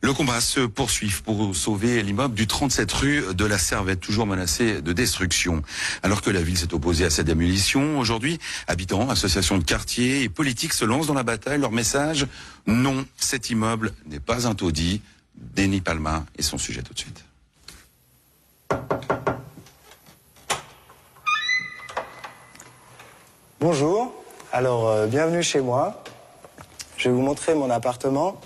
Le combat se poursuit pour sauver l'immeuble du 37 rue de la Servette, toujours menacé de destruction. Alors que la ville s'est opposée à cette démolition, aujourd'hui, habitants, associations de quartier et politiques se lancent dans la bataille. Leur message, non, cet immeuble n'est pas un taudis. Denis Palma et son sujet tout de suite. Bonjour, alors bienvenue chez moi. Je vais vous montrer mon appartement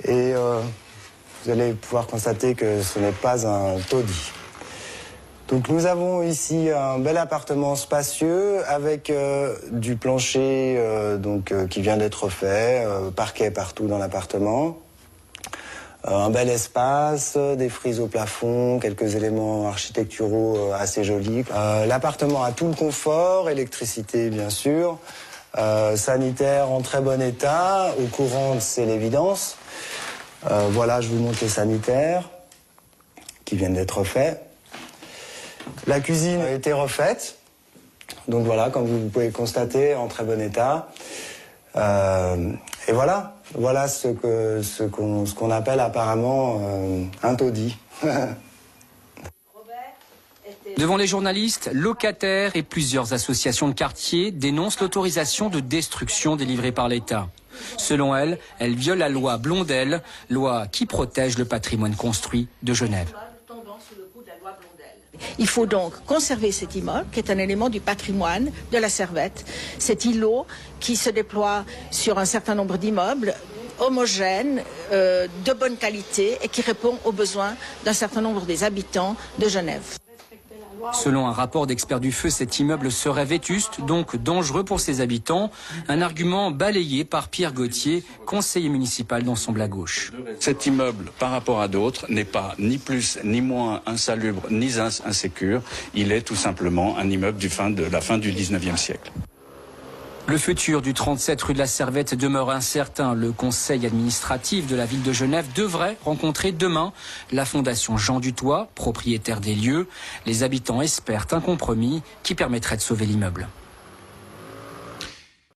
et vous allez pouvoir constater que ce n'est pas un taudis. Donc nous avons ici un bel appartement spacieux avec du plancher qui vient d'être fait, parquet partout dans l'appartement. Un bel espace, des frises au plafond, quelques éléments architecturaux assez jolis. L'appartement a tout le confort, électricité bien sûr, sanitaire en très bon état, eau courante c'est l'évidence. Voilà, je vous montre les sanitaires qui viennent d'être faits. La cuisine a été refaite, donc voilà, comme vous pouvez constater, en très bon état. Et voilà. Voilà ce qu'on appelle apparemment un taudis. Devant les journalistes, locataires et plusieurs associations de quartier dénoncent l'autorisation de destruction délivrée par l'État. Selon elles, elle viole la loi Blondel, loi qui protège le patrimoine construit de Genève. Il faut donc conserver cet immeuble, qui est un élément du patrimoine de la Servette. Cet îlot qui se déploie sur un certain nombre d'immeubles homogènes, de bonne qualité et qui répond aux besoins d'un certain nombre des habitants de Genève. Selon un rapport d'experts du feu, cet immeuble serait vétuste, donc dangereux pour ses habitants. Un argument balayé par Pierre Gauthier, conseiller municipal d'Ensemble à gauche. Cet immeuble, par rapport à d'autres, n'est pas ni plus ni moins insalubre ni insécure. Il est tout simplement un immeuble de la fin du 19e siècle. Le futur du 37 rue de la Servette demeure incertain. Le conseil administratif de la ville de Genève devrait rencontrer demain la fondation Jean Dutoit, propriétaire des lieux. Les habitants espèrent un compromis qui permettrait de sauver l'immeuble.